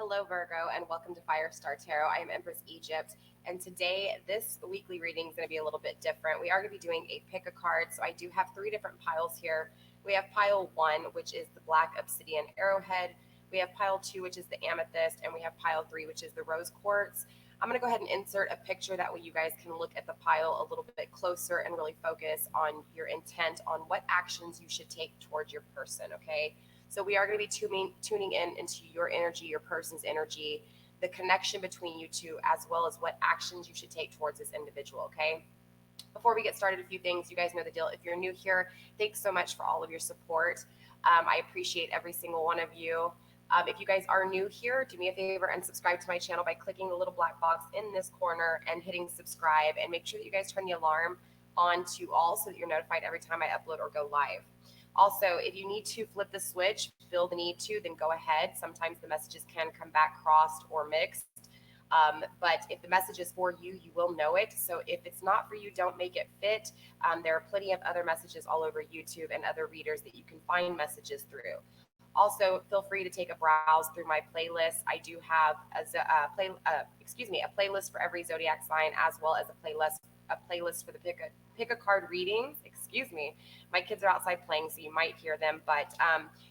Hello, Virgo, and welcome to Firestar Tarot. I am Empress Egypt, and today this weekly reading is going to be a little bit different. We are going to be doing a pick a card, so I do have three different piles here. We have pile 1, which is the black obsidian arrowhead. We have pile 2, which is the amethyst, and we have pile 3, which is the rose quartz. I'm going to go ahead and insert a picture, that way you guys can look at the pile a little bit closer and really focus on your intent on what actions you should take towards your person, okay? So we are going to be tuning in into your energy, your person's energy, the connection between you two, as well as what actions you should take towards this individual, okay? Before we get started, a few things. You guys know the deal. If you're new here, thanks so much for all of your support. I appreciate every single one of you. If you guys are new here, do me a favor and subscribe to my channel by clicking the little black box in this corner and hitting subscribe. And make sure that you guys turn the alarm on to all so that you're notified every time I upload or go live. Also, if you need to flip the switch, feel the need to, then go ahead. Sometimes the messages can come back crossed or mixed. But if the message is for you, you will know it. So if it's not for you, don't make it fit. There are plenty of other messages all over YouTube and other readers that you can find messages through. Also, feel free to take a browse through my playlist. I do have a playlist for every zodiac sign, as well as a playlist for the pick a card readings. Excuse me, my kids are outside playing, so you might hear them. But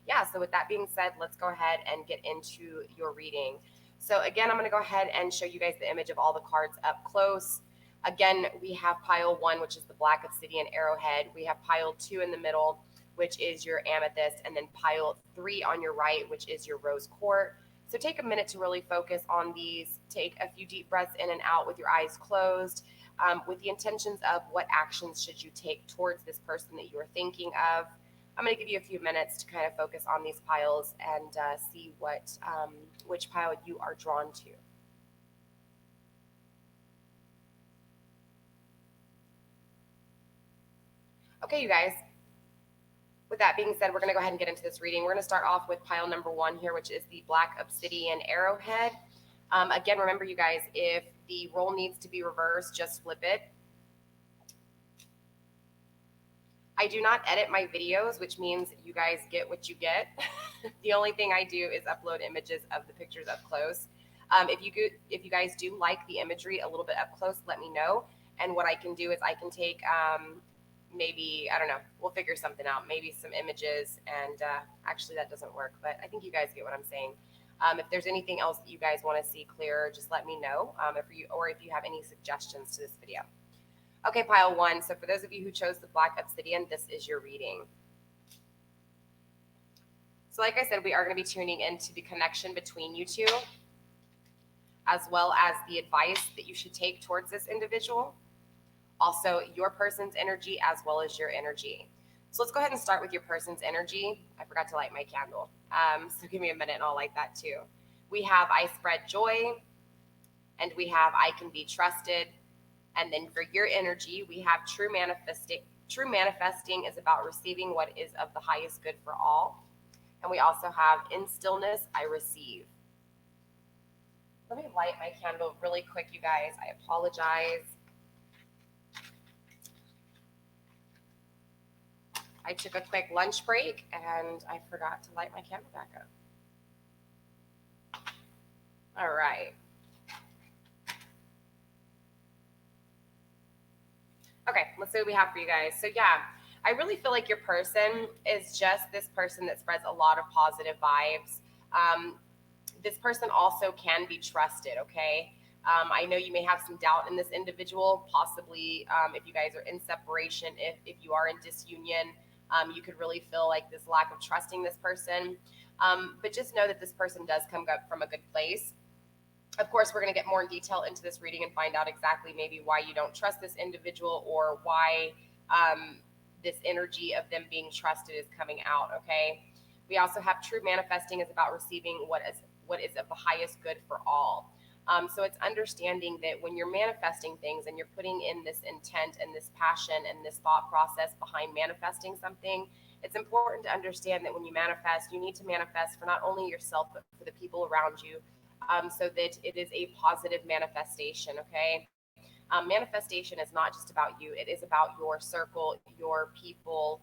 yeah, so with that being said, let's go ahead and get into your reading. So again, I'm going to go ahead and show you guys the image of all the cards up close. Again, we have pile 1, which is the black obsidian arrowhead. We have pile 2 in the middle, which is your amethyst, and then pile 3 on your right, which is your rose quartz. So take a minute to really focus on these. Take a few deep breaths in and out with your eyes closed, with the intentions of what actions should you take towards this person that you are thinking of. I'm going to give you a few minutes to kind of focus on these piles and see which pile you are drawn to. Okay, you guys. With that being said, we're going to go ahead and get into this reading. We're going to start off with pile number 1 here, which is the black obsidian arrowhead. Again, remember, you guys, if the roll needs to be reversed, just flip it. I do not edit my videos, which means you guys get what you get. The only thing I do is upload images of the pictures up close. If you guys do like the imagery a little bit up close, let me know. And what I can do is I can take maybe, I don't know, we'll figure something out, maybe some images, and actually that doesn't work, but I think you guys get what I'm saying. If there's anything else that you guys want to see clearer, just let me know, if you have any suggestions to this video. Okay, pile 1. So for those of you who chose the black obsidian, this is your reading. So like I said, we are going to be tuning into the connection between you two, as well as the advice that you should take towards this individual. Also, your person's energy as well as your energy. So let's go ahead and start with your person's energy. I forgot to light my candle. So give me a minute and I'll light that too. We have I spread joy, and we have I can be trusted. And then for your energy, we have true manifesting. True manifesting is about receiving what is of the highest good for all. And we also have in stillness, I receive. Let me light my candle really quick, you guys. I apologize. I took a quick lunch break and I forgot to light my candle back up. All right. Okay, let's see what we have for you guys. So yeah, I really feel like your person is just this person that spreads a lot of positive vibes. This person also can be trusted, okay? I know you may have some doubt in this individual, possibly if you guys are in separation, if you are in disunion, you could really feel like this lack of trusting this person. But just know that this person does come from a good place. Of course, we're going to get more in detail into this reading and find out exactly maybe why you don't trust this individual, or why this energy of them being trusted is coming out, okay? We also have true manifesting is about receiving what is of the highest good for all. So it's understanding that when you're manifesting things and you're putting in this intent and this passion and this thought process behind manifesting something, it's important to understand that when you manifest, you need to manifest for not only yourself, but for the people around you, so that it is a positive manifestation, okay? Manifestation is not just about you. It is about your circle, your people,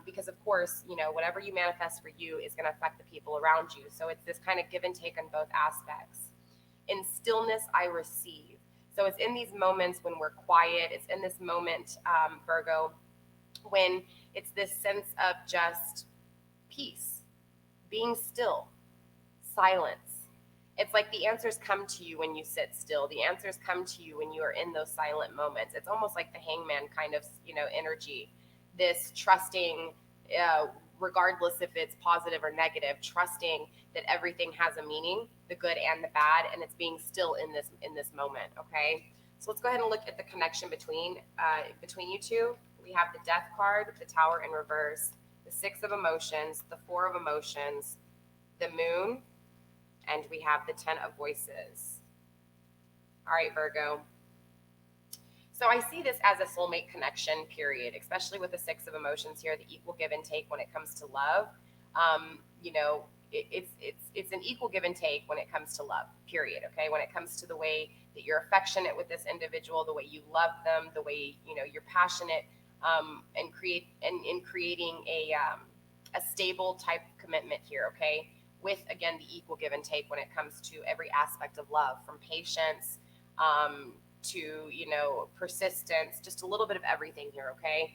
because of course, you know, whatever you manifest for you is going to affect the people around you. So it's this kind of give and take on both aspects. In stillness, I receive. So it's in these moments when we're quiet. It's in this moment, Virgo, when it's this sense of just peace, being still, silence. It's like the answers come to you when you sit still. The answers come to you when you are in those silent moments. It's almost like the hangman kind of, you know, energy. This trusting, regardless if it's positive or negative, trusting that everything has a meaning, the good and the bad, and it's being still in this moment. Okay, so let's go ahead and look at the connection between you two. We have the Death card, the Tower in reverse, the Six of Emotions, the Four of Emotions, the Moon, and we have the Ten of Voices. All right, Virgo. So I see this as a soulmate connection, period, especially with the Six of Emotions here, the equal give and take when it comes to love. You know, it's an equal give and take when it comes to love, period. Okay, when it comes to the way that you're affectionate with this individual, the way you love them, the way, you know, you're passionate, and in creating a stable type of commitment here. Okay, with again the equal give and take when it comes to every aspect of love, from patience to, you know, persistence, just a little bit of everything here. Okay,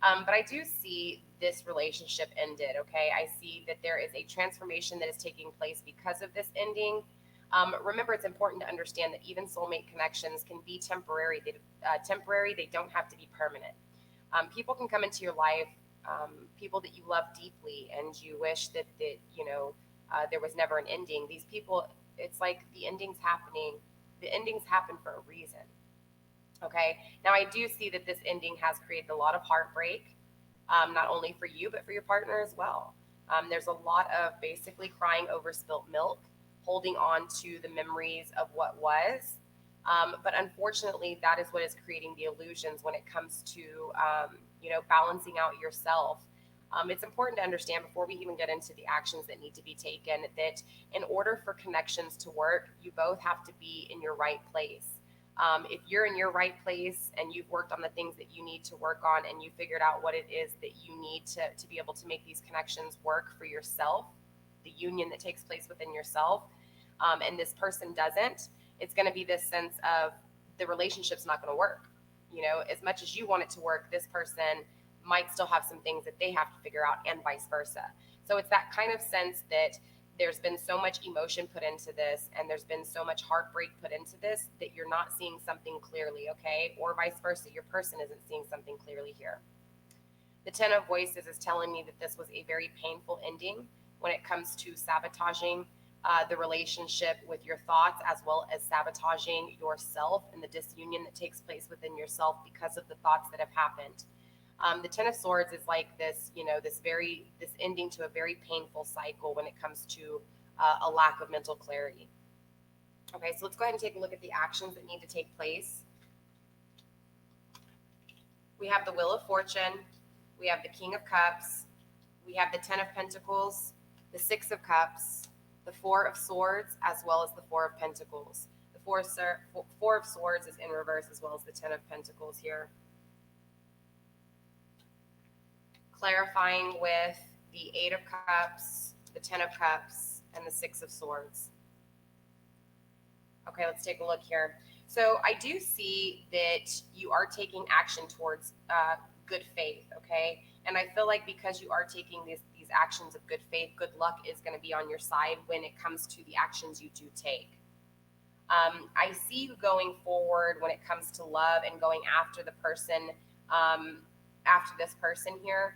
but I do see this relationship ended. Okay, I see that there is a transformation that is taking place because of this ending. Remember, it's important to understand that even soulmate connections can be temporary. They don't have to be permanent. People can come into your life, people that you love deeply, and you wish that you know, there was never an ending. These people, it's like the endings happen for a reason. Okay. Now I do see that this ending has created a lot of heartbreak, not only for you but for your partner as well. There's a lot of basically crying over spilt milk, holding on to the memories of what was. But unfortunately, that is what is creating the illusions when it comes to, you know, balancing out yourself. It's important to understand before we even get into the actions that need to be taken that in order for connections to work, you both have to be in your right place. If you're in your right place and you've worked on the things that you need to work on and you figured out what it is that you need to be able to make these connections work for yourself, the union that takes place within yourself, and this person doesn't, it's going to be this sense of the relationship's not going to work. You know, as much as you want it to work, this person might still have some things that they have to figure out, and vice versa. So it's that kind of sense that there's been so much emotion put into this and there's been so much heartbreak put into this that you're not seeing something clearly. Okay, or vice versa, your person isn't seeing something clearly here. The Ten of Voices is telling me that this was a very painful ending when it comes to sabotaging the relationship with your thoughts, as well as sabotaging yourself and the disunion that takes place within yourself because of the thoughts that have happened. The Ten of Swords is like this, you know, this ending to a very painful cycle when it comes to a lack of mental clarity. Okay, so let's go ahead and take a look at the actions that need to take place. We have the Wheel of Fortune, we have the King of Cups, we have the Ten of Pentacles, the Six of Cups, the Four of Swords, as well as the Four of Pentacles. The Four of Swords is in reverse, as well as the Ten of Pentacles here. Clarifying with the Eight of Cups, the Ten of Cups, and the Six of Swords. Okay, let's take a look here. So I do see that you are taking action towards good faith, okay? And I feel like because you are taking these actions of good faith, good luck is going to be on your side when it comes to the actions you do take. I see you going forward when it comes to love and going after the person, after this person here.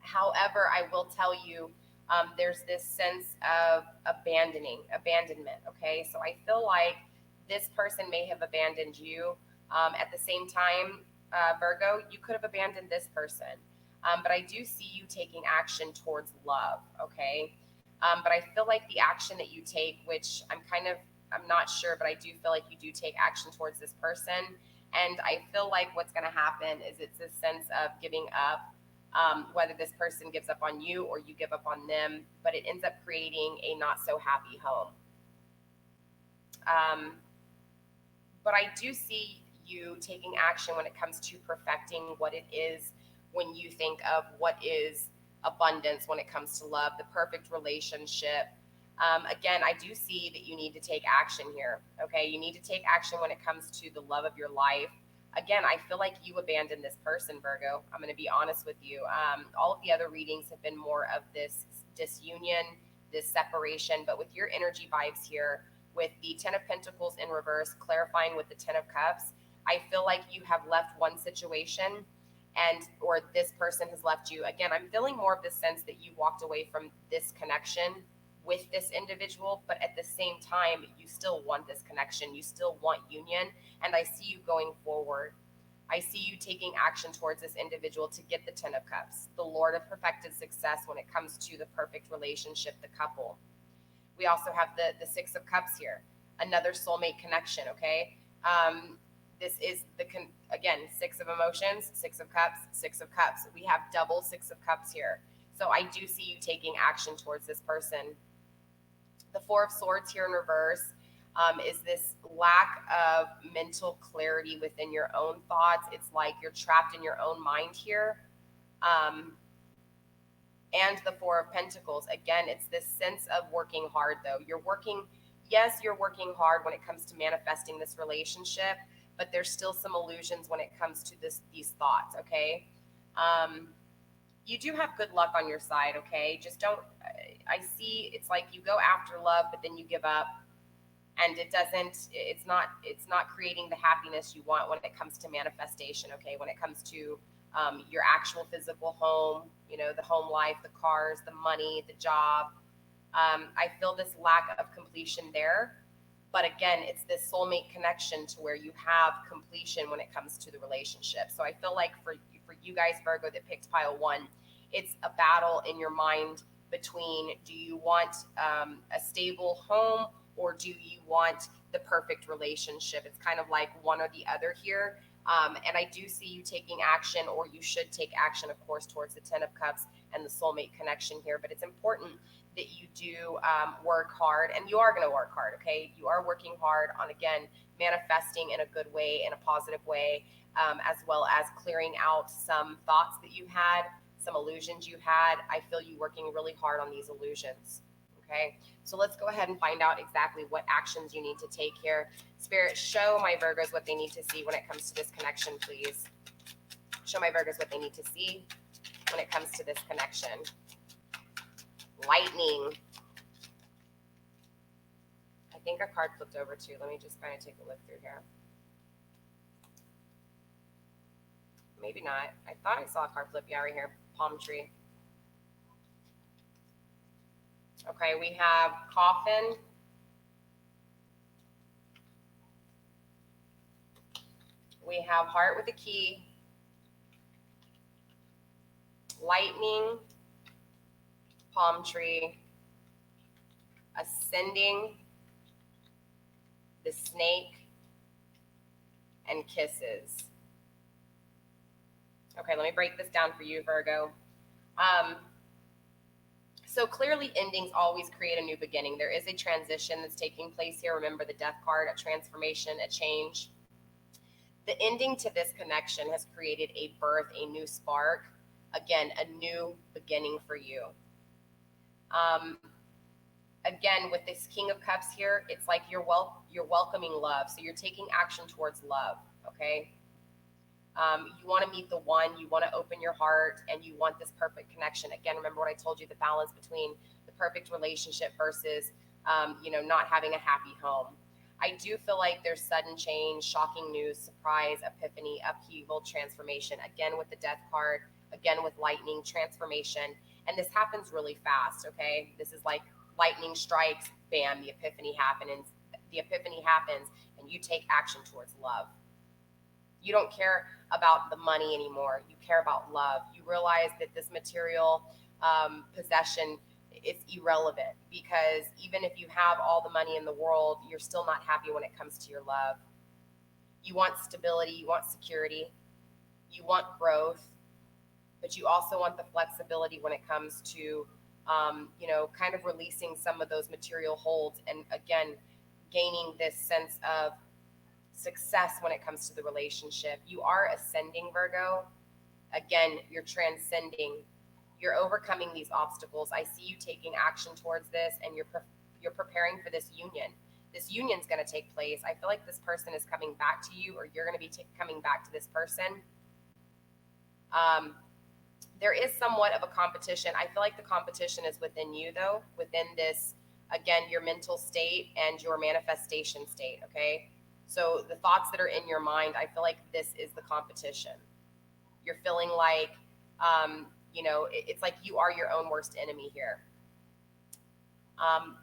However, I will tell you, there's this sense of abandonment. Okay, so I feel like this person may have abandoned you. At the same time, Virgo, you could have abandoned this person. But I do see you taking action towards love. Okay, but I feel like the action that you take, which I'm not sure, but I do feel like you do take action towards this person. And I feel like what's going to happen is it's a sense of giving up. Whether this person gives up on you or you give up on them, but it ends up creating a not so happy home. But I do see you taking action when it comes to perfecting what it is when you think of what is abundance when it comes to love, the perfect relationship. Again, I do see that you need to take action here. Okay, you need to take action when it comes to the love of your life. Again, I feel like you abandoned this person, Virgo. I'm going to be honest with you. All of the other readings have been more of this disunion, this separation, but with your energy vibes here, with the Ten of Pentacles in reverse, clarifying with the Ten of Cups, I feel like you have left one situation and or this person has left you. Again, I'm feeling more of the sense that you walked away from this connection with this individual, but at the same time, you still want this connection. You still want union. And I see you going forward. I see you taking action towards this individual to get the Ten of Cups, the Lord of perfected success when it comes to the perfect relationship, the couple. We also have the Six of Cups here, another soulmate connection, okay? This is again, Six of Emotions, Six of Cups, Six of Cups. We have double Six of Cups here. So I do see you taking action towards this person. The Four of Swords here in reverse is this lack of mental clarity within your own thoughts. It's like you're trapped in your own mind here. And the Four of Pentacles, again, it's this sense of working hard, though. You're working hard when it comes to manifesting this relationship, but there's still some illusions when it comes to these thoughts, okay? You do have good luck on your side, okay? Just don't, I see it's like you go after love, but then you give up, and it's not creating the happiness you want when it comes to manifestation, okay? When it comes to your actual physical home, the home life, the cars, the money, the job. I feel this lack of completion there. But again, it's this soulmate connection to where you have completion when it comes to the relationship. So I feel like for you guys, Virgo, that picked pile one, it's a battle in your mind between, do you want a stable home or do you want the perfect relationship? It's kind of like one or the other here. And I do see you taking action, or you should take action, of course, towards the Ten of Cups and the soulmate connection here. But it's important that you do work hard, and you are going to work hard, okay? You are working hard on, again, manifesting in a good way, in a positive way, as well as clearing out some thoughts that you had, some illusions you had. I feel you working really hard on these illusions. Okay, so let's go ahead and find out exactly what actions you need to take here. Spirit, show my Virgos what they need to see when it comes to this connection, please. Show my Virgos what they need to see when it comes to this connection. Lightning. I think a card flipped over too. Let me just kind of take a look through here. Maybe not. I thought I saw a card flip. Yeah, right here. Palm tree. Okay, we have coffin. We have heart with a key. Lightning. Palm tree. Ascending. The snake. And kisses. Okay, let me break this down for you, Virgo. So clearly endings always create a new beginning. There is a transition that's taking place here. Remember the death card, a transformation, a change. The ending to this connection has created a birth, a new spark. Again, a new beginning for you. Again, with this King of Cups here, it's like you're welcoming love. So you're taking action towards love, okay? You want to meet the one, you want to open your heart, and you want this perfect connection. Again, remember what I told you, the balance between the perfect relationship versus, not having a happy home. I do feel like there's sudden change, shocking news, surprise, epiphany, upheaval, transformation. Again, with the death card, again, with lightning, transformation. And this happens really fast, okay? This is like lightning strikes, bam, the epiphany happens, and you take action towards love. You don't care about the money anymore. You care about love. You realize that this material possession is irrelevant, because even if you have all the money in the world, you're still not happy when it comes to your love. You want stability. You want security. You want growth, but you also want the flexibility when it comes to, kind of releasing some of those material holds, and again, gaining this sense of success when it comes to the relationship. You are ascending, Virgo. Again, you're transcending, you're overcoming these obstacles. I see you taking action towards this, and you're preparing for this union. This union's going to take place. I feel like this person is coming back to you, or you're going to be coming back to this person. There is somewhat of a competition. I feel like the competition is within you, though, within this, again, your mental state and your manifestation state, okay? So the thoughts that are in your mind, I feel like this is the competition. You're feeling like, it's like you are your own worst enemy here.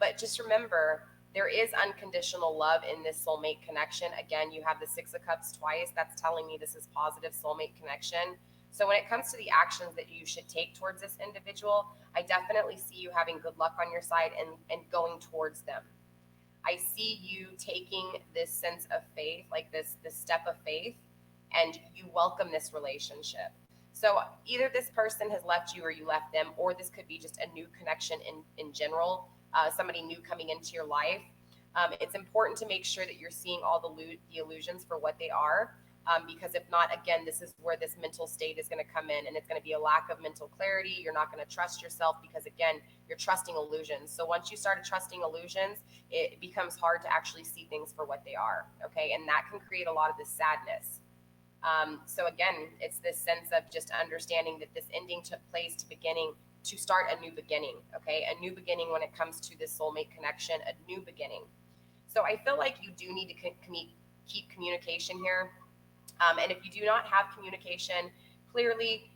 But just remember, there is unconditional love in this soulmate connection. Again, you have the Six of Cups twice. That's telling me this is positive soulmate connection. So when it comes to the actions that you should take towards this individual, I definitely see you having good luck on your side and going towards them. I see you taking this sense of faith, like this step of faith, and you welcome this relationship. So either this person has left you or you left them, or this could be just a new connection in general, somebody new coming into your life. It's important to make sure that you're seeing all the illusions for what they are. Because if not, again, this is where this mental state is going to come in, and it's going to be a lack of mental clarity. You're not going to trust yourself because, again, you're trusting illusions. So once you started trusting illusions, it becomes hard to actually see things for what they are, okay? And that can create a lot of this sadness. So again, it's this sense of just understanding that this ending took place to start a new beginning, okay? A new beginning when it comes to this soulmate connection, a new beginning. So I feel like you do need to keep communication here. And if you do not have communication, clearly,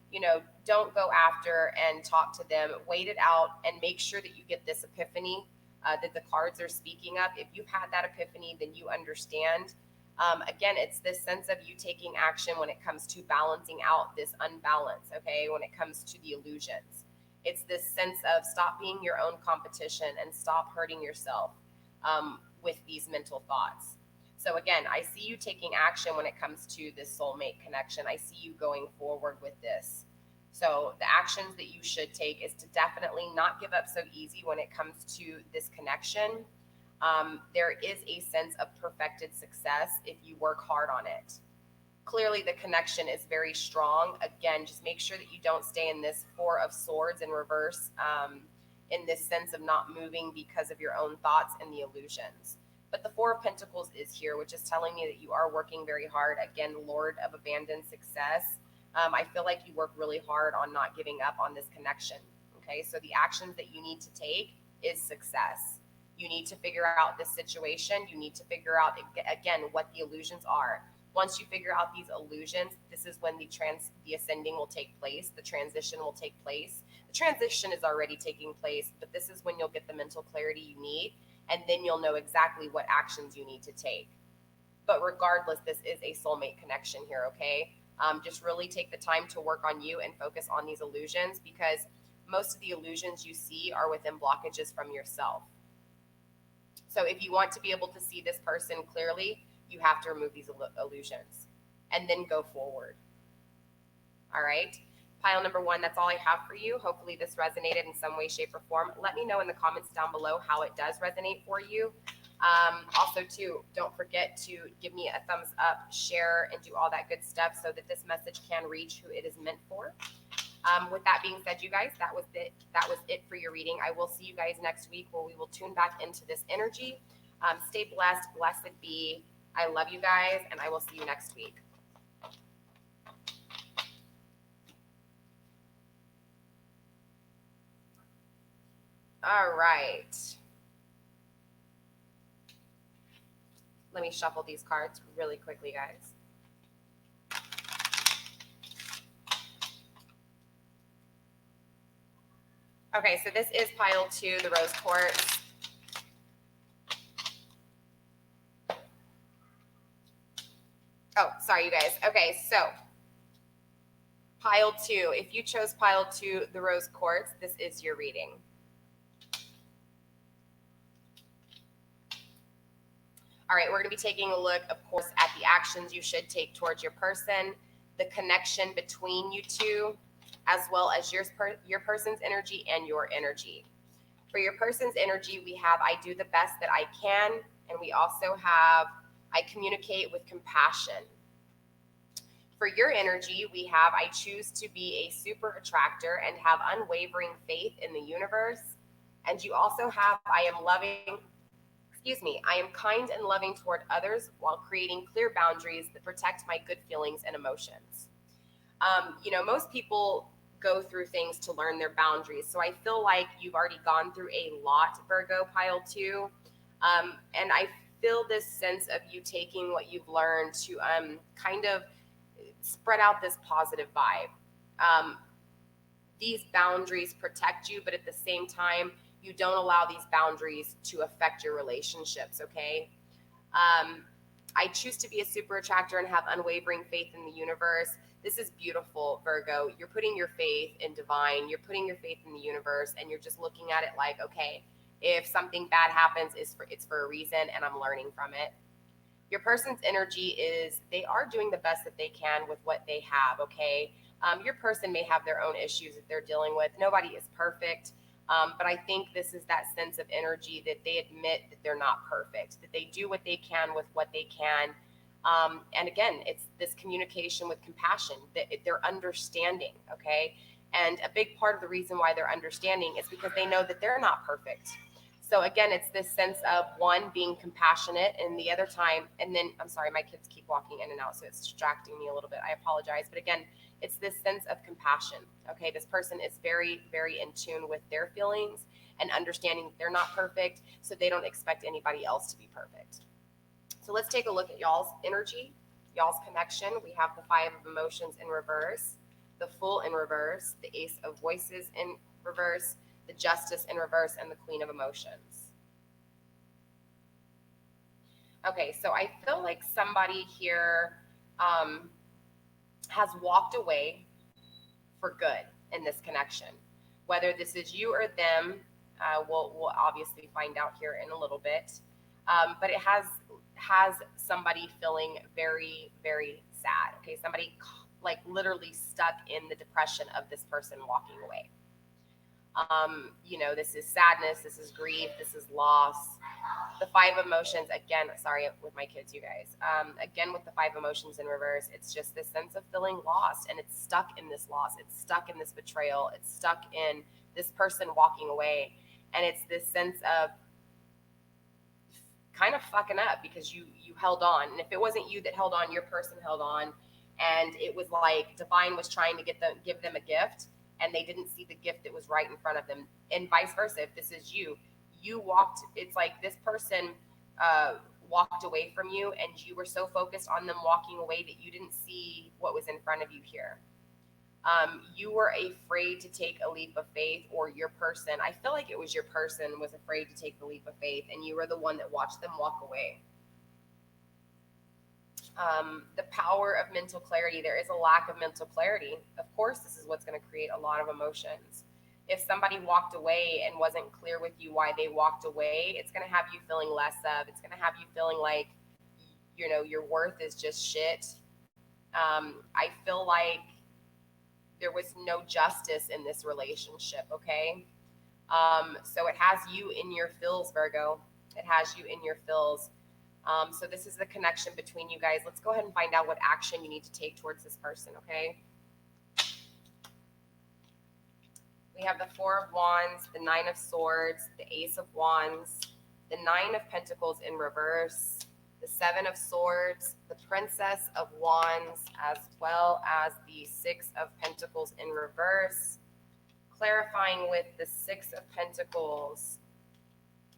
don't go after and talk to them. Wait it out and make sure that you get this epiphany that the cards are speaking of. If you've had that epiphany, then you understand. Again, it's this sense of you taking action when it comes to balancing out this unbalance, okay, when it comes to the illusions. It's this sense of stop being your own competition and stop hurting yourself with these mental thoughts. So again, I see you taking action when it comes to this soulmate connection. I see you going forward with this. So the actions that you should take is to definitely not give up so easy when it comes to this connection. There is a sense of perfected success if you work hard on it. Clearly, the connection is very strong. Again, just make sure that you don't stay in this Four of Swords in reverse, in this sense of not moving because of your own thoughts and the illusions. But the Four of Pentacles is here, which is telling me that you are working very hard. Again, Lord of Abandoned Success. I feel like you work really hard on not giving up on this connection. Okay, so the actions that you need to take is success. You need to figure out this situation. You need to figure out, again, what the illusions are. Once you figure out these illusions, this is when the ascending will take place. The transition will take place. The transition is already taking place, but this is when you'll get the mental clarity you need. And then you'll know exactly what actions you need to take. But regardless, this is a soulmate connection here, okay? Just really take the time to work on you and focus on these illusions, because most of the illusions you see are within blockages from yourself. So if you want to be able to see this person clearly, you have to remove these illusions and then go forward. All right? Pile number 1, that's all I have for you. Hopefully this resonated in some way, shape, or form. Let me know in the comments down below how it does resonate for you. Also, too, don't forget to give me a thumbs up, share, and do all that good stuff so that this message can reach who it is meant for. With that being said, you guys, that was it for your reading. I will see you guys next week, where we will tune back into this energy. Stay blessed. Blessed be. I love you guys, and I will see you next week. All right. Let me shuffle these cards really quickly, guys. Okay, so this is pile 2, the rose quartz. Oh, sorry, you guys. Okay, so pile 2. If you chose pile 2, the rose quartz, this is your reading. All right, we're going to be taking a look, of course, at the actions you should take towards your person, the connection between you two, as well as your person's energy and your energy. For your person's energy, we have I do the best that I can, and we also have I communicate with compassion. For your energy, we have I choose to be a super attractor and have unwavering faith in the universe. And you also have I am loving, I am kind and loving toward others while creating clear boundaries that protect my good feelings and emotions. Most people go through things to learn their boundaries. So I feel like you've already gone through a lot, Virgo, pile two. And I feel this sense of you taking what you've learned to kind of spread out this positive vibe. These boundaries protect you, but at the same time, you don't allow these boundaries to affect your relationships, okay? I choose to be a super attractor and have unwavering faith in the universe. This is beautiful, Virgo. You're putting your faith in divine, you're putting your faith in the universe, and you're just looking at it like, okay, if something bad happens, it's for a reason, and I'm learning from it. Your person's energy is they are doing the best that they can with what they have, okay? Your person may have their own issues that they're dealing with. Nobody is perfect. But I think this is that sense of energy that they admit that they're not perfect, that they do what they can with what they can. And again, it's this communication with compassion, that they're understanding, okay? And a big part of the reason why they're understanding is because they know that they're not perfect. So again, it's this sense of one, being compassionate, and the other time, and then, I'm sorry, my kids keep walking in and out, so it's distracting me a little bit. I apologize. But again, it's this sense of compassion. Okay, this person is very, very in tune with their feelings and understanding that they're not perfect, so they don't expect anybody else to be perfect. So let's take a look at y'all's energy, y'all's connection. We have the Five of Emotions in reverse, the Fool in reverse, the Ace of Voices in reverse, the Justice in reverse, and the Queen of Emotions. Okay, so I feel like somebody here has walked away for good in this connection. Whether this is you or them, we'll obviously find out here in a little bit. But it has somebody feeling very, very sad. Okay, somebody like literally stuck in the depression of this person walking away. This is sadness, this is grief, this is loss. The Five Emotions, again, sorry with my kids, you guys. Again, with the Five Emotions in reverse, it's just this sense of feeling lost, and it's stuck in this loss. It's stuck in this betrayal. It's stuck in this person walking away. And it's this sense of kind of fucking up because you held on. And if it wasn't you that held on, your person held on. And it was like divine was trying to give them a gift, and they didn't see the gift that was right in front of them. And vice versa, if this is you walked, it's like this person walked away from you, and you were so focused on them walking away that you didn't see what was in front of you here. You were afraid to take a leap of faith, or your person, I feel like it was your person was afraid to take the leap of faith, and you were the one that watched them walk away. The power of mental clarity. There is a lack of mental clarity. Of course, this is what's going to create a lot of emotions. If somebody walked away and wasn't clear with you why they walked away, it's going to have you feeling less of. It's going to have you feeling like, your worth is just shit. I feel like there was no justice in this relationship, okay? So it has you in your feels, Virgo. It has you in your feels. So this is the connection between you guys. Let's go ahead and find out what action you need to take towards this person, okay? We have the Four of Wands, the Nine of Swords, the Ace of Wands, the Nine of Pentacles in reverse, the Seven of Swords, the Princess of Wands, as well as the Six of Pentacles in reverse. Clarifying with the Six of Pentacles,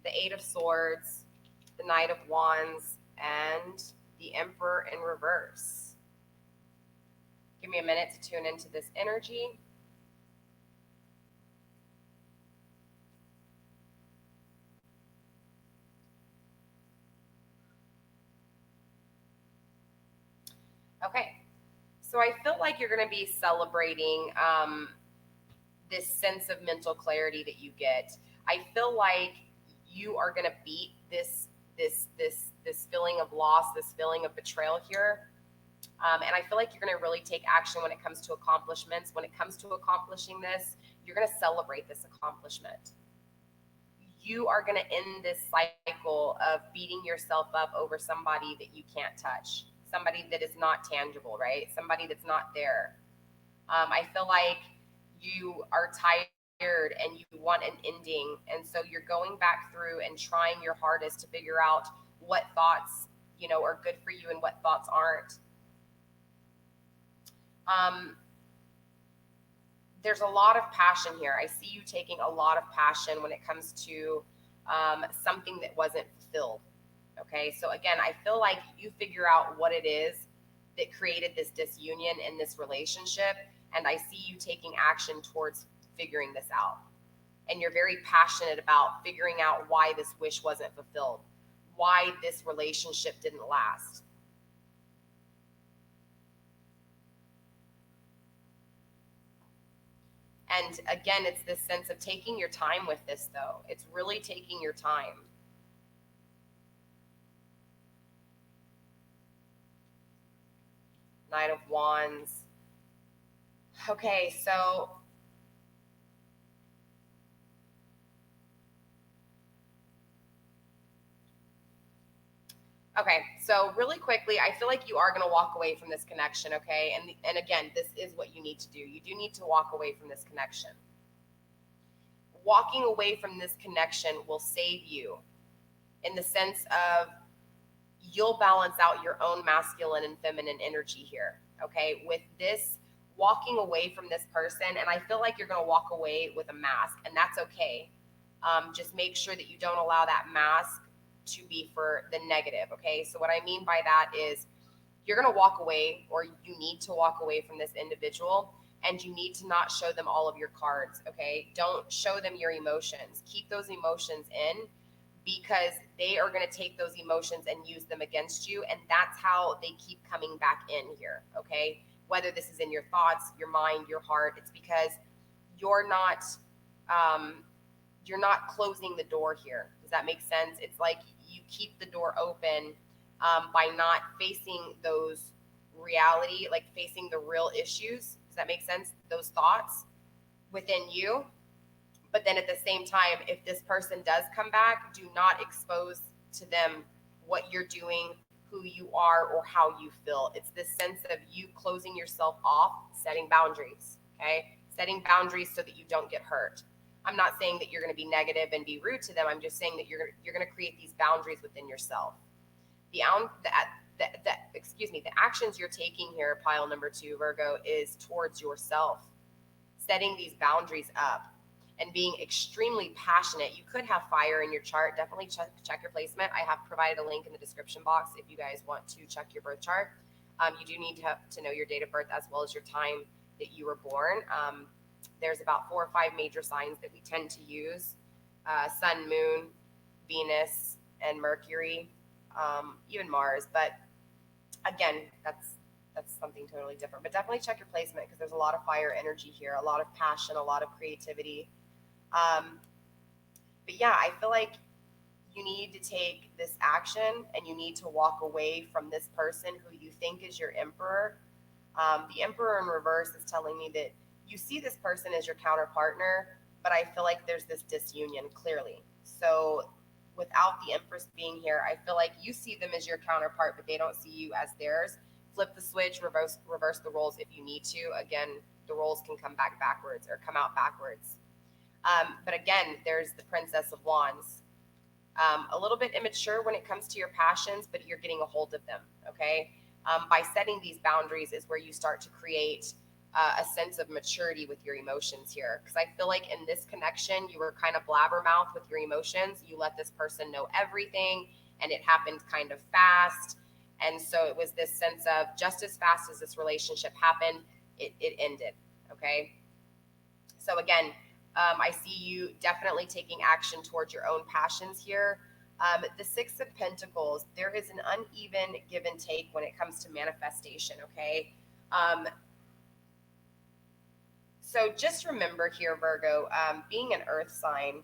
the Eight of Swords, the Knight of Wands, and the Emperor in reverse. Give me a minute to tune into this energy. Okay, so I feel like you're going to be celebrating this sense of mental clarity that you get. I feel like you are going to beat this feeling of loss, this feeling of betrayal here. And I feel like you're going to really take action when it comes to accomplishments. When it comes to accomplishing this, you're going to celebrate this accomplishment. You are going to end this cycle of beating yourself up over somebody that you can't touch, somebody that is not tangible, right? Somebody that's not there. I feel like you are tired and you want an ending. And so you're going back through and trying your hardest to figure out what thoughts, are good for you and what thoughts aren't. There's a lot of passion here. I see you taking a lot of passion when it comes to something that wasn't fulfilled. Okay, so again, I feel like you figure out what it is that created this disunion in this relationship, and I see you taking action towards figuring this out. And you're very passionate about figuring out why this wish wasn't fulfilled, why this relationship didn't last. And again, it's this sense of taking your time with this, though. It's really taking your time. Knight of Wands. Okay, so really quickly, I feel like you are going to walk away from this connection, okay? And again, this is what you need to do. You do need to walk away from this connection. Walking away from this connection will save you in the sense of you'll balance out your own masculine and feminine energy here, okay? With this walking away from this person, and I feel like you're going to walk away with a mask, and that's okay. Just make sure that you don't allow that mask to be for the negative, okay? So what I mean by that is you're going to walk away, or you need to walk away from this individual, and you need to not show them all of your cards, okay? Don't show them your emotions. Keep those emotions in, because they are going to take those emotions and use them against you, and that's how they keep coming back in here, okay? Whether this is in your thoughts, your mind, your heart, it's because you're not closing the door here. Does that make sense? It's like you keep the door open by not facing those reality, like facing the real issues. Does that make sense? Those thoughts within you. But then at the same time, if this person does come back, do not expose to them what you're doing, who you are, or how you feel. It's this sense of you closing yourself off, setting boundaries, okay? Setting boundaries so that you don't get hurt. I'm not saying that you're going to be negative and be rude to them. I'm just saying that you're going to create these boundaries within yourself. The actions you're taking here, pile number 2, Virgo, is towards yourself. Setting these boundaries up and being extremely passionate. You could have fire in your chart. Definitely check your placement. I have provided a link in the description box if you guys want to check your birth chart. You do need to know your date of birth as well as your time that you were born. There's about 4 or 5 major signs that we tend to use. Sun, Moon, Venus, and Mercury, even Mars. But again, that's something totally different. But definitely check your placement, because there's a lot of fire energy here, a lot of passion, a lot of creativity. But yeah, I feel like you need to take this action, and you need to walk away from this person who you think is your emperor. The emperor in reverse is telling me that you see this person as your counterpartner, but I feel like there's this disunion clearly. So without the empress being here, I feel like you see them as your counterpart, but they don't see you as theirs. Flip the switch, reverse the roles if you need to. Again, the roles can come backwards or come out backwards. But again, there's the Princess of Wands. A little bit immature when it comes to your passions, but you're getting a hold of them, okay? By setting these boundaries is where you start to create a sense of maturity with your emotions here. Because I feel like in this connection, you were kind of blabbermouth with your emotions. You let this person know everything, and it happened kind of fast. And so it was this sense of just as fast as this relationship happened, it ended, okay? So again, I see you definitely taking action towards your own passions here. The 6 of Pentacles, there is an uneven give and take when it comes to manifestation, okay? So just remember here, Virgo, being an earth sign,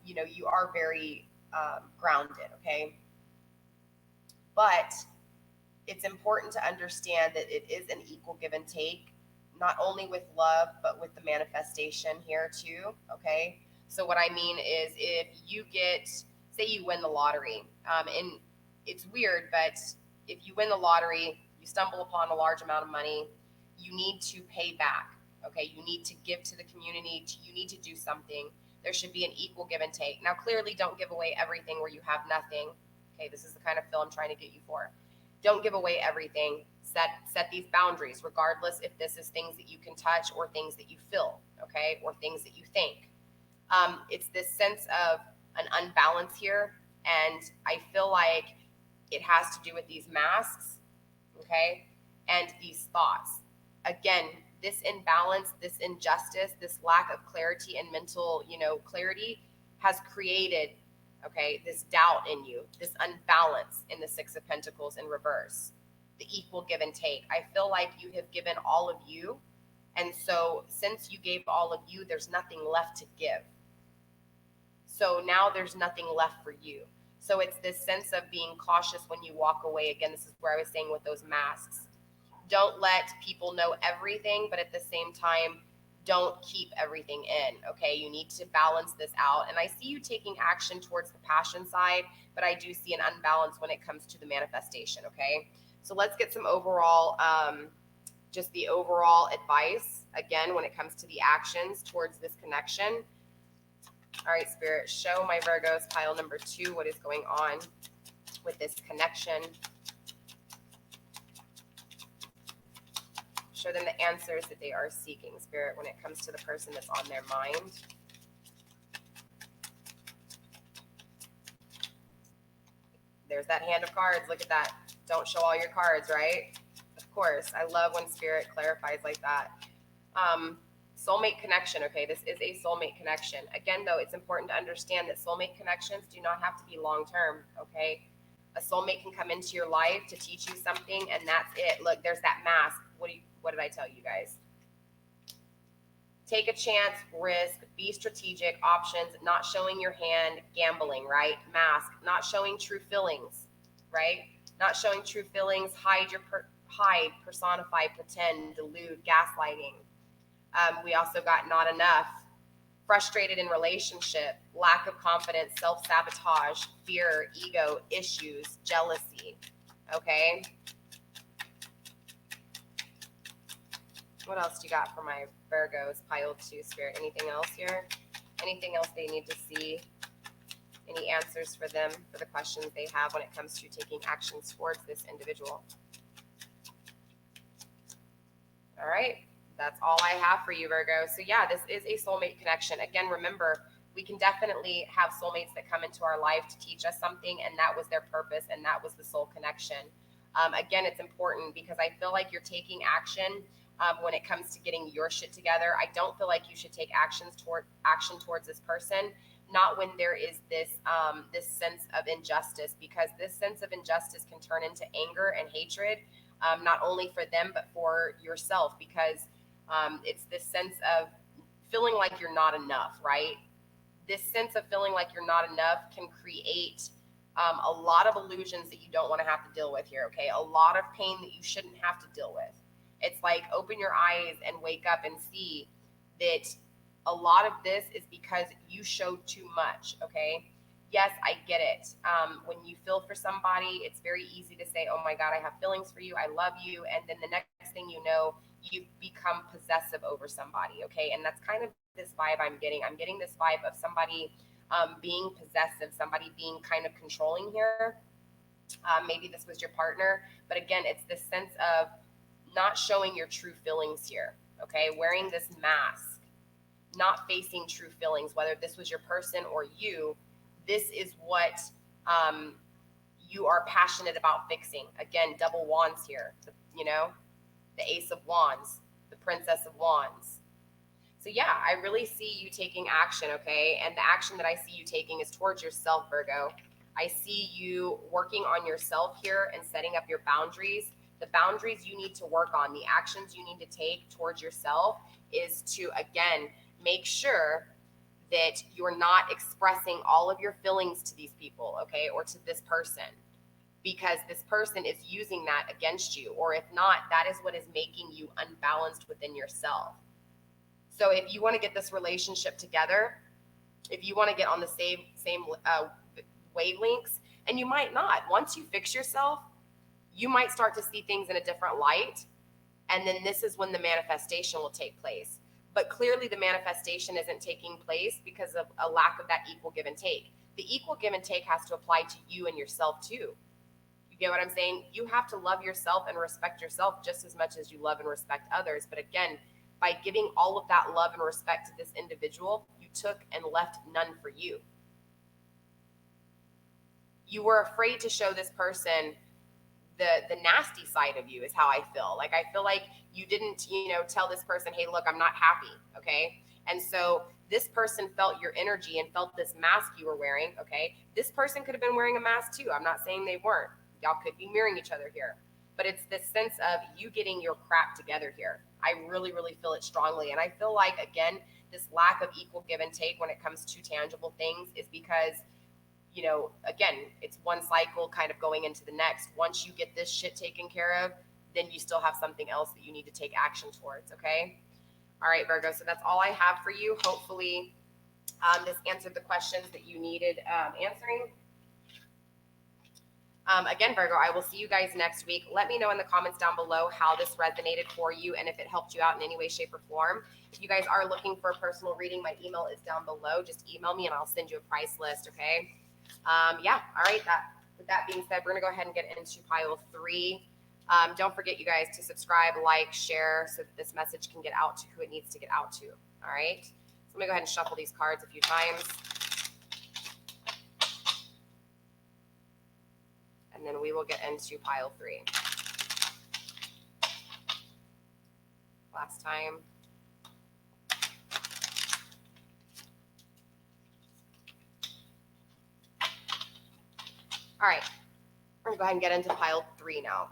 you are very grounded, okay? But it's important to understand that it is an equal give and take, not only with love, but with the manifestation here too, okay? So what I mean is, if you say you win the lottery, and it's weird, but if you win the lottery, you stumble upon a large amount of money, you need to pay back. Okay, you need to give to the community. You need to do something. There should be an equal give and take. Now, clearly, don't give away everything where you have nothing. Okay, this is the kind of fill I'm trying to get you for. Don't give away everything. Set these boundaries, regardless if this is things that you can touch or things that you feel, okay, or things that you think. It's this sense of an unbalance here, and I feel like it has to do with these masks, okay, and these thoughts. Again, this imbalance, this injustice, this lack of clarity and mental, clarity has created, okay, this doubt in you, this unbalance in the Six of Pentacles in reverse, the equal give and take. I feel like you have given all of you. And so since you gave all of you, there's nothing left to give. So now there's nothing left for you. So it's this sense of being cautious when you walk away. Again, this is where I was saying with those masks. Don't let people know everything, but at the same time, don't keep everything in, okay? You need to balance this out. And I see you taking action towards the passion side, but I do see an unbalance when it comes to the manifestation, okay? So let's get some overall, just the overall advice, again, when it comes to the actions towards this connection. All right, Spirit, show my Virgos, pile number 2, what is going on with this connection. Show them the answers that they are seeking, Spirit, when it comes to the person that's on their mind. There's that hand of cards. Look at that. Don't show all your cards, right? Of course. I love when Spirit clarifies like that. Soulmate connection, okay? This is a soulmate connection. Again, though, it's important to understand that soulmate connections do not have to be long-term, okay? A soulmate can come into your life to teach you something, and that's it. Look, there's that mask. What did I tell you guys? Take a chance, risk, be strategic, options, not showing your hand, gambling, right? Mask, not showing true feelings, right? Not showing true feelings, hide, personify, pretend, delude, gaslighting. We also got not enough, frustrated in relationship, lack of confidence, self-sabotage, fear, ego, issues, jealousy, okay? What else do you got for my Virgos, pile 2, Spirit? Anything else here? Anything else they need to see? Any answers for them, for the questions they have when it comes to taking actions towards this individual? All right. That's all I have for you, Virgo. So yeah, this is a soulmate connection. Again, remember, we can definitely have soulmates that come into our life to teach us something, and that was their purpose, and that was the soul connection. Again, it's important because I feel like you're taking action when it comes to getting your shit together. I don't feel like you should take action towards this person, not when there is this this sense of injustice, because this sense of injustice can turn into anger and hatred, not only for them but for yourself, because it's this sense of feeling like you're not enough, right? This sense of feeling like you're not enough can create a lot of illusions that you don't want to have to deal with here, okay? A lot of pain that you shouldn't have to deal with. It's like, open your eyes and wake up and see that a lot of this is because you showed too much, okay? Yes, I get it. When you feel for somebody, it's very easy to say, oh my God, I have feelings for you, I love you. And then the next thing you know, you become possessive over somebody, okay? And that's kind of this vibe I'm getting. I'm getting this vibe of somebody being possessive, somebody being kind of controlling here. Maybe this was your partner. But again, it's this sense of not showing your true feelings here, okay? Wearing this mask, not facing true feelings, whether this was your person or you. This is what you are passionate about fixing. Again, double wands here, the Ace of Wands, the Princess of Wands. So yeah, I really see you taking action, okay? And the action that I see you taking is towards yourself, Virgo. I see you working on yourself here and setting up your boundaries. The boundaries you need to work on, the actions you need to take towards yourself is to, again, make sure that you're not expressing all of your feelings to these people, okay, or to this person, because this person is using that against you, or if not, that is what is making you unbalanced within yourself. So if you want to get this relationship together, if you want to get on the same wavelengths, and you might not, once you fix yourself, you might start to see things in a different light. And then this is when the manifestation will take place. But clearly the manifestation isn't taking place because of a lack of that equal give and take. The equal give and take has to apply to you and yourself too. You get what I'm saying? You have to love yourself and respect yourself just as much as you love and respect others. But again, by giving all of that love and respect to this individual, you took and left none for you. You were afraid to show this person the nasty side of you, is how I feel. Like, I feel like you didn't, tell this person, hey, look, I'm not happy. Okay. And so this person felt your energy and felt this mask you were wearing. Okay. This person could have been wearing a mask too. I'm not saying they weren't. Y'all could be mirroring each other here, but it's this sense of you getting your crap together here. I really, really feel it strongly. And I feel like, again, this lack of equal give and take when it comes to tangible things is because, again, it's one cycle kind of going into the next. Once you get this shit taken care of, then you still have something else that you need to take action towards. Okay. All right, Virgo. So that's all I have for you. Hopefully this answered the questions that you needed answering. Again, Virgo, I will see you guys next week. Let me know in the comments down below how this resonated for you and if it helped you out in any way, shape, or form. If you guys are looking for a personal reading, my email is down below. Just email me and I'll send you a price list, okay? Yeah, all right. With that being said, we're going to go ahead and get into pile 3. Don't forget, you guys, to subscribe, like, share, so that this message can get out to who it needs to get out to, all right? So I'm going to go ahead and shuffle these cards a few times. And then we will get into pile 3. Last time. All right, we're gonna go ahead and get into pile 3 now.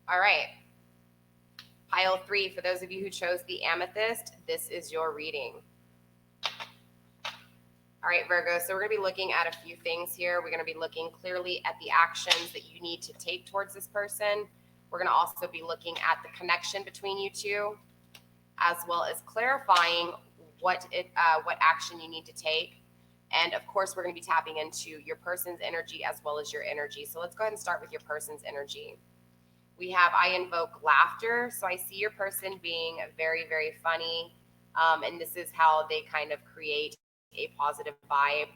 All right, pile 3, for those of you who chose the amethyst, this is your reading. All right, Virgo, so we're gonna be looking at a few things here. We're gonna be looking clearly at the actions that you need to take towards this person. We're gonna also be looking at the connection between you two, as well as clarifying what action you need to take. And of course, we're going to be tapping into your person's energy as well as your energy. So let's go ahead and start with your person's energy. We have, I invoke laughter. So I see your person being very, very funny. And this is how they kind of create a positive vibe.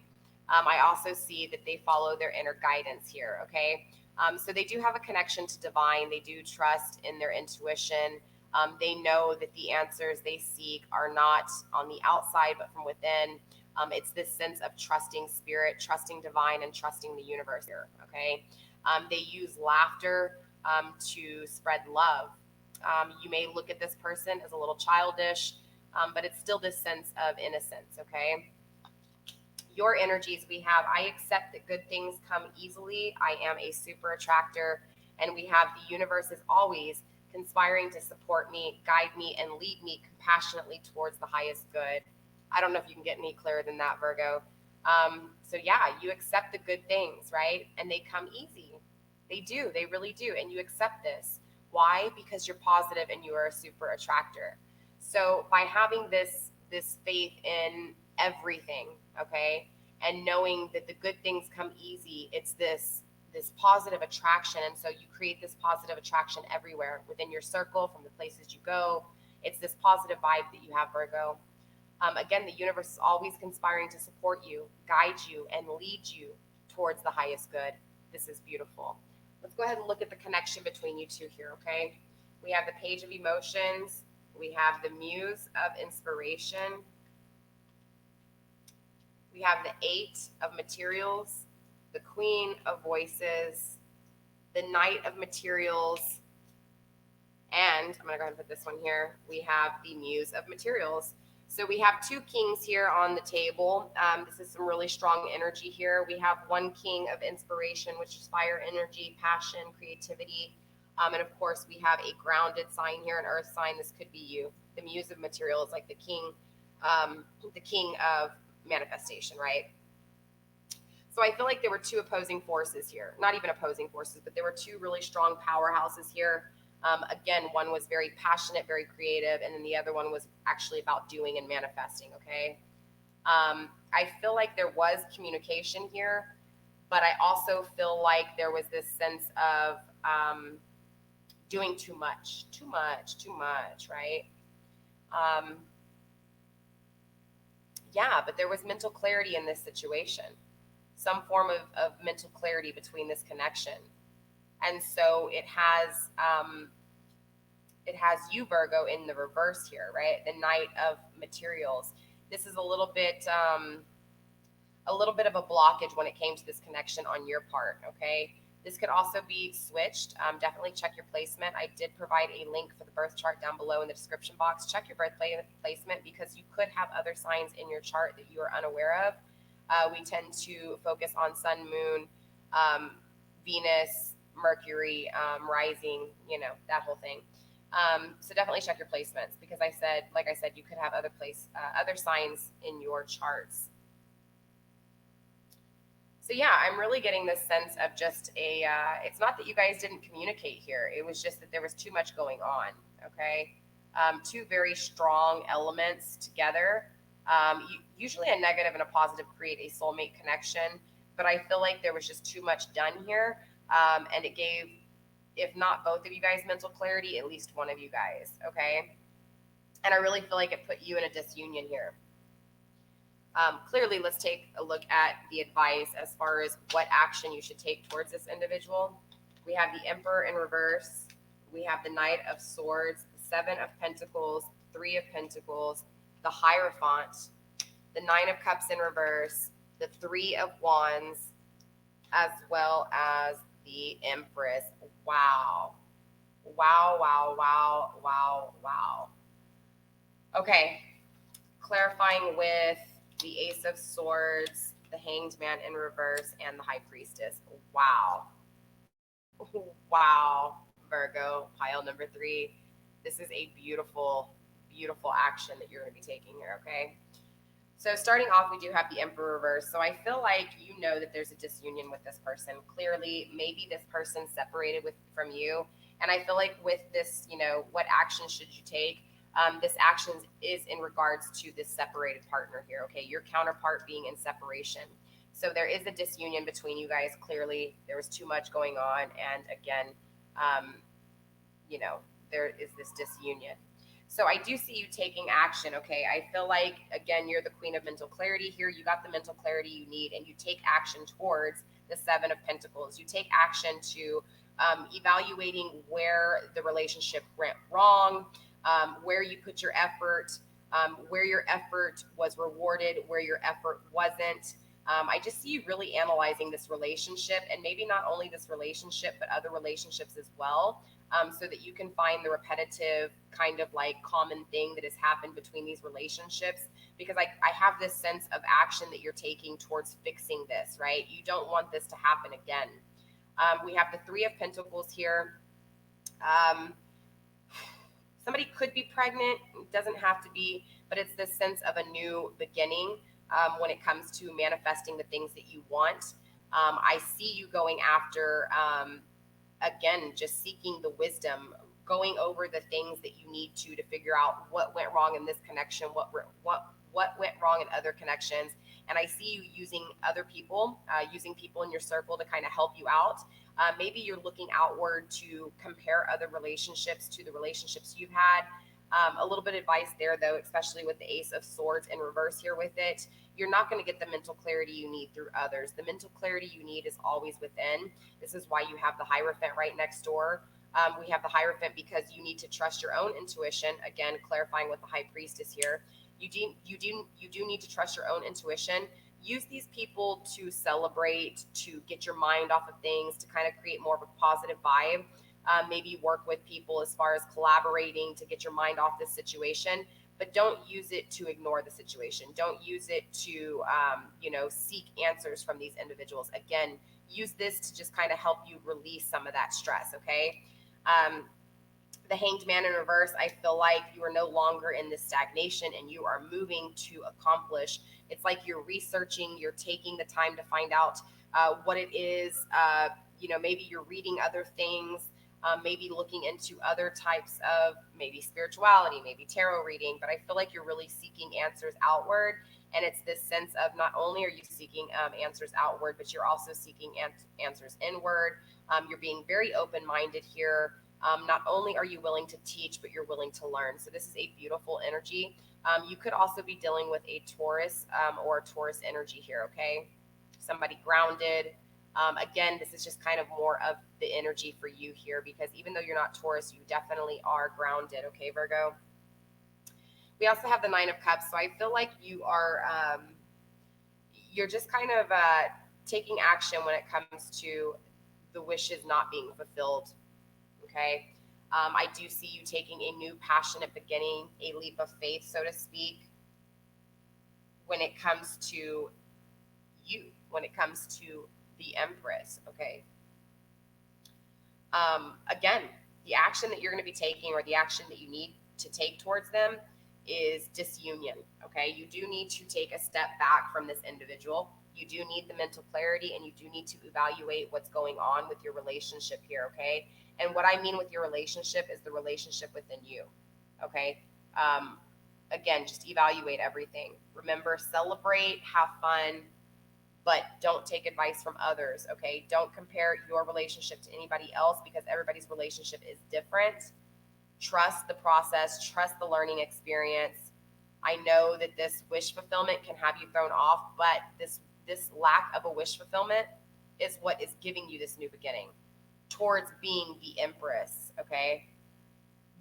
I also see that they follow their inner guidance here. Okay. So they do have a connection to divine. They do trust in their intuition. They know that the answers they seek are not on the outside, but from within. It's this sense of trusting spirit, trusting divine, and trusting the universe here, okay? They use laughter to spread love. You may look at this person as a little childish, but it's still this sense of innocence, okay? Your energies we have, I accept that good things come easily. I am a super attractor, and we have the universe is always conspiring to support me, guide me, and lead me compassionately towards the highest good. I don't know if you can get any clearer than that, Virgo. So yeah, you accept the good things, right? And they come easy. They do. They really do. And you accept this. Why? Because you're positive and you are a super attractor. So by having this faith in everything, okay, and knowing that the good things come easy, it's this positive attraction. And so you create this positive attraction everywhere within your circle, from the places you go. It's this positive vibe that you have, Virgo. Again, the universe is always conspiring to support you, guide you, and lead you towards the highest good. This is beautiful. Let's go ahead and look at the connection between you two here, okay? We have the Page of Emotions. We have the Muse of Inspiration. We have the 8 of Materials, the Queen of Voices, the Knight of Materials, and I'm going to go ahead and put this one here. We have the Muse of Materials. So we have 2 kings here on the table. This is some really strong energy here. We have 1 king of inspiration, which is fire energy, passion, creativity. And of course, we have a grounded sign here, an earth sign. This could be you. The Muse of Materials, like the king of manifestation, right? So I feel like there were 2 opposing forces here. Not even opposing forces, but there were 2 really strong powerhouses here. Again, one was very passionate, very creative, and then the other one was actually about doing and manifesting, okay? I feel like there was communication here, but I also feel like there was this sense of doing too much, right? Um, yeah, but there was mental clarity in this situation, some form of mental clarity between this connection. And so it has you, Virgo, in the reverse here, right? The Knight of Materials. This is a little bit of a blockage when it came to this connection on your part, okay? This could also be switched. Definitely check your placement. I did provide a link for the birth chart down below in the description box. Check your birth placement because you could have other signs in your chart that you are unaware of. We tend to focus on Sun, Moon, um, Venus, Mercury, rising, that whole thing. So definitely check your placements because like I said, you could have other signs in your charts. So yeah, I'm really getting this sense of just it's not that you guys didn't communicate here. It was just that there was too much going on. Okay. Two very strong elements together. Usually a negative and a positive create a soulmate connection, but I feel like there was just too much done here. And it gave, if not both of you guys mental clarity, at least one of you guys. Okay. And I really feel like it put you in a disunion here. Clearly, let's take a look at the advice as far as what action you should take towards this individual. We have the Emperor in reverse. We have the Knight of Swords, the Seven of Pentacles, Three of Pentacles, the Hierophant, the Nine of Cups in reverse, the Three of Wands, as well as the Empress. Wow. Wow, wow, wow, wow, wow. Okay, clarifying with the Ace of Swords, the Hanged Man in reverse, and the High Priestess. Wow. Wow, Virgo, pile number 3. This is a beautiful, beautiful action that you're going to be taking here, okay? So starting off, we do have the Emperor reverse. So I feel like you know that there's a disunion with this person. Clearly, maybe this person separated from you. And I feel like with this, what action should you take? This action is in regards to this separated partner here, okay? Your counterpart being in separation. So there is a disunion between you guys. Clearly, there was too much going on. And again, um, there is this disunion. So I do see you taking action, okay? I feel like, again, you're the queen of mental clarity here. You got the mental clarity you need, and you take action towards the Seven of Pentacles. You take action to evaluating where the relationship went wrong, where you put your effort, where your effort was rewarded, where your effort wasn't. I just see you really analyzing this relationship, and maybe not only this relationship, but other relationships as well, so that you can find the repetitive kind of like common thing that has happened between these relationships. Because I have this sense of action that you're taking towards fixing this, right? You don't want this to happen again. We have the Three of Pentacles here. Somebody could be pregnant, it doesn't have to be, but it's this sense of a new beginning when it comes to manifesting the things that you want. I see you going after, again, just seeking the wisdom, going over the things that you need to figure out what went wrong in this connection, what went wrong in other connections. And I see you using other people, using people in your circle to kind of help you out. Maybe you're looking outward to compare other relationships to the relationships you've had. A little bit of advice there, though, especially with the Ace of Swords in reverse here with it. You're not going to get the mental clarity you need through others. The mental clarity you need is always within. This is why you have the Hierophant right next door. We have the Hierophant because you need to trust your own intuition. Again, clarifying with the High Priestess here. You do need to trust your own intuition. Use these people to celebrate, to get your mind off of things, to kind of create more of a positive vibe. Maybe work with people as far as collaborating to get your mind off this situation, but don't use it to ignore the situation. Don't use it to, seek answers from these individuals. Again, use this to just kind of help you release some of that stress, okay? The Hanged Man in reverse, I feel like you are no longer in this stagnation and you are moving to accomplish. It's like you're researching, you're taking the time to find out what it is. Maybe you're reading other things, maybe looking into other types of maybe spirituality, maybe tarot reading, but I feel like you're really seeking answers outward. And it's this sense of not only are you seeking answers outward, but you're also seeking answers inward. You're being very open-minded here. Not only are you willing to teach, but you're willing to learn. So this is a beautiful energy. You could also be dealing with a Taurus or Taurus energy here, okay? Somebody grounded. Again, this is just kind of more of the energy for you here, because even though you're not Taurus, you definitely are grounded, okay, Virgo? We also have the Nine of Cups, so I feel like you are, you're just kind of taking action when it comes to the wishes not being fulfilled, okay? I do see you taking a new passionate beginning, a leap of faith, so to speak, when it comes to you, when it comes to the Empress, okay? Again, the action that you're going to be taking, or the action that you need to take towards them, is disunion, okay? You do need to take a step back from this individual. You do need the mental clarity, and you do need to evaluate what's going on with your relationship here, okay? And what I mean with your relationship is the relationship within you, okay? Again, just evaluate everything. Remember, celebrate, have fun, but don't take advice from others, okay? Don't compare your relationship to anybody else, because everybody's relationship is different. Trust the process, trust the learning experience. I know that this wish fulfillment can have you thrown off, but this lack of a wish fulfillment is what is giving you this new beginning towards being the Empress, okay?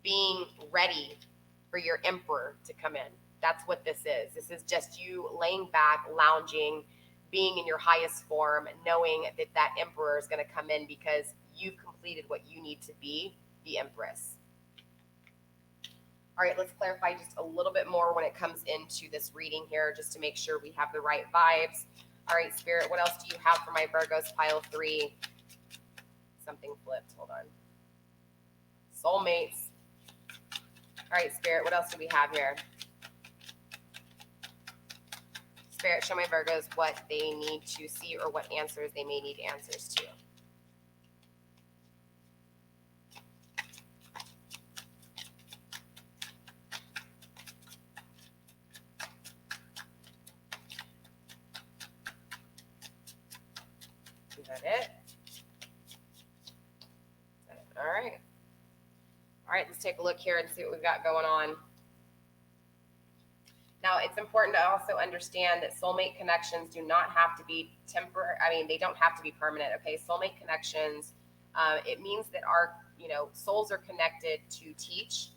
Being ready for your Emperor to come in. That's what this is. This is just you laying back, lounging, being in your highest form, knowing that that Emperor is going to come in because you've completed what you need to be the Empress. All right, let's clarify just a little bit more when it comes into this reading here, just to make sure we have the right vibes. All right, Spirit, what else do you have for my Virgos, pile 3? Something flipped, hold on. Soulmates. All right, Spirit, what else do we have here? Spirit, show my Virgos what they need to see, or what answers they may need answers to. Is that it? All right. All right, let's take a look here and see what we've got going on. Now, it's important to also understand that soulmate connections do not have to be temporary. I mean, they don't have to be permanent, okay? Soulmate connections, it means that our, souls are connected to teach.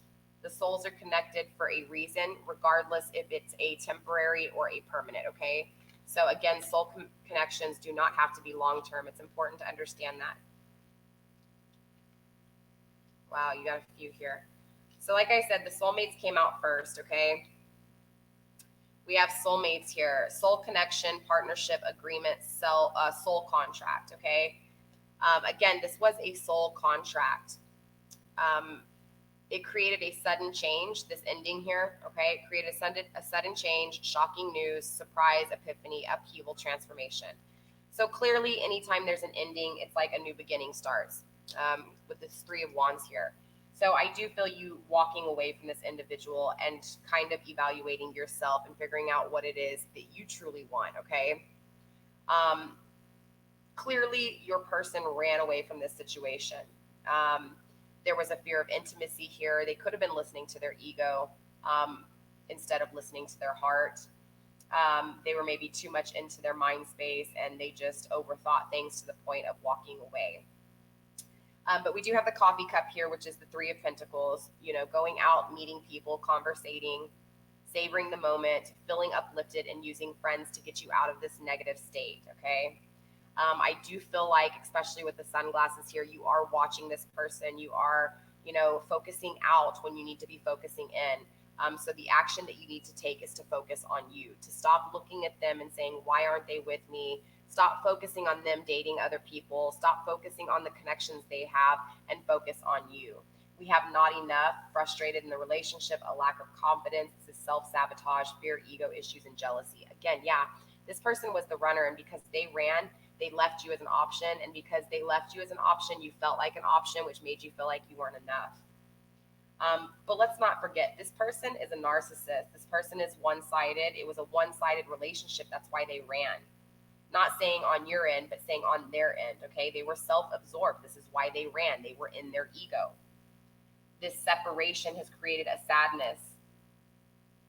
The souls are connected for a reason, regardless if it's a temporary or a permanent, okay? So again, soul connections do not have to be long-term. It's important to understand that. Wow, you got a few here. So like I said, the soulmates came out first, okay? We have soulmates here: soul connection, partnership, agreement, soul contract, okay? Again, this was a soul contract. It created a sudden change, this ending here, okay? It created a sudden change, shocking news, surprise, epiphany, upheaval, transformation. So clearly, anytime there's an ending, it's like a new beginning starts, with this 3 of Wands here. So I do feel you walking away from this individual and kind of evaluating yourself and figuring out what it is that you truly want, okay? Clearly, your person ran away from this situation. There was a fear of intimacy here. They could have been listening to their ego instead of listening to their heart. They were maybe too much into their mind space, and they just overthought things to the point of walking away. But we do have the coffee cup here, which is the 3 of Pentacles, going out, meeting people, conversating, savoring the moment, feeling uplifted, and using friends to get you out of this negative state, okay? I do feel like, especially with the sunglasses here, you are watching this person. You are, focusing out when you need to be focusing in. So the action that you need to take is to focus on you, to stop looking at them and saying, why aren't they with me? Stop focusing on them dating other people. Stop focusing on the connections they have, and focus on you. We have not enough, frustrated in the relationship, a lack of confidence. This is self-sabotage, fear, ego issues, and jealousy. Again, yeah, this person was the runner, and because they ran, they left you as an option. And because they left you as an option, you felt like an option, which made you feel like you weren't enough. But let's not forget, this person is a narcissist. This person is one-sided. It was a one-sided relationship. That's why they ran. Not saying on your end, but saying on their end, okay? They were self-absorbed. This is why they ran. They were in their ego. This separation has created a sadness.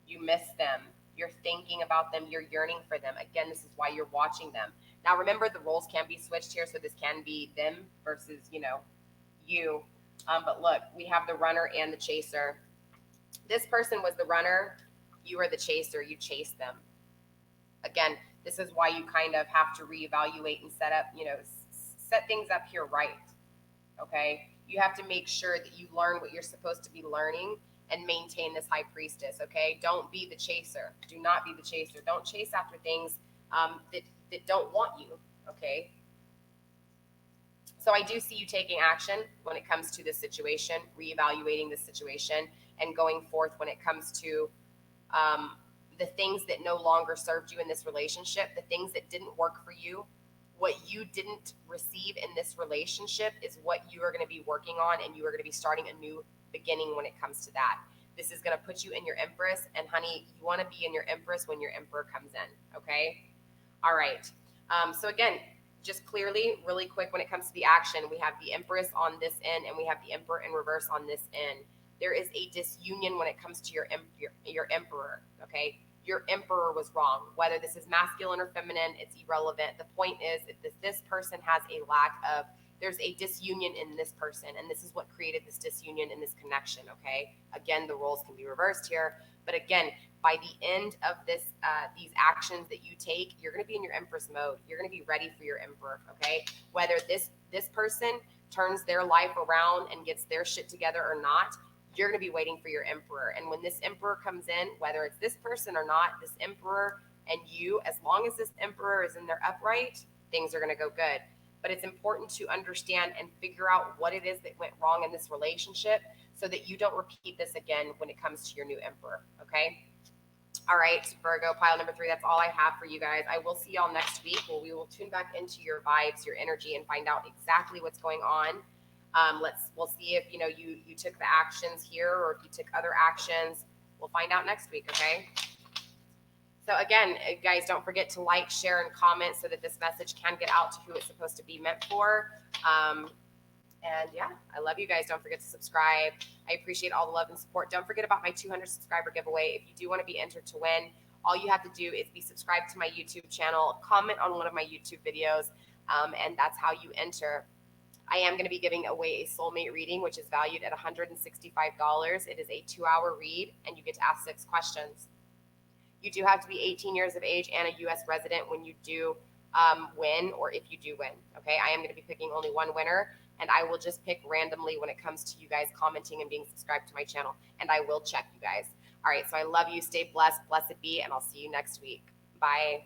You miss them. You're thinking about them. You're yearning for them. Again, this is why you're watching them. Now, remember, the roles can be switched here, so this can be them versus, you. But look, we have the runner and the chaser. This person was the runner. You are the chaser. You chase them. Again, this is why you kind of have to reevaluate and set up, set things up here right. Okay? You have to make sure that you learn what you're supposed to be learning and maintain this high priestess. Okay? Don't be the chaser. Do not be the chaser. Don't chase after things that don't want you. Okay? So I do see you taking action when it comes to this situation, reevaluating this situation, and going forth when it comes to the things that no longer served you in this relationship, the things that didn't work for you. What you didn't receive in this relationship is what you are going to be working on, and you are going to be starting a new beginning when it comes to that. This is going to put you in your Empress, and honey, you want to be in your Empress when your Emperor comes in, okay? All right. So again, just clearly, really quick, when it comes to the action, we have the Empress on this end, and we have the Emperor in reverse on this end. There is a disunion when it comes to your Emperor, okay? Your Emperor was wrong. Whether this is masculine or feminine, it's irrelevant. The point is, if this person has a lack of, there's a disunion in this person, and this is what created this disunion in this connection, okay? Again, the roles can be reversed here, but again, by the end of this, these actions that you take, you're going to be in your Empress mode. You're going to be ready for your Emperor, okay? Whether this person turns their life around and gets their shit together or not, you're going to be waiting for your Emperor. And when this Emperor comes in, whether it's this person or not, this Emperor and you, as long as this Emperor is in their upright, things are going to go good. But it's important to understand and figure out what it is that went wrong in this relationship so that you don't repeat this again when it comes to your new Emperor, okay? All right, Virgo, pile number 3, that's all I have for you guys. I will see y'all next week where we will tune back into your vibes, your energy, and find out exactly what's going on. We'll see if you took the actions here or if you took other actions. We'll find out next week, okay? So again, guys, don't forget to like, share, and comment so that this message can get out to who it's supposed to be meant for. And yeah, I love you guys. Don't forget to subscribe. I appreciate all the love and support. Don't forget about my 200 subscriber giveaway. If you do want to be entered to win, all you have to do is be subscribed to my YouTube channel, comment on one of my YouTube videos, and that's how you enter. I am going to be giving away a soulmate reading, which is valued at $165. It is a 2-hour read, and you get to ask 6 questions. You do have to be 18 years of age and a U.S. resident when you do win, or if you do win, okay? I am going to be picking only one winner, and I will just pick randomly when it comes to you guys commenting and being subscribed to my channel, and I will check you guys. All right, so I love you. Stay blessed, blessed be, and I'll see you next week. Bye.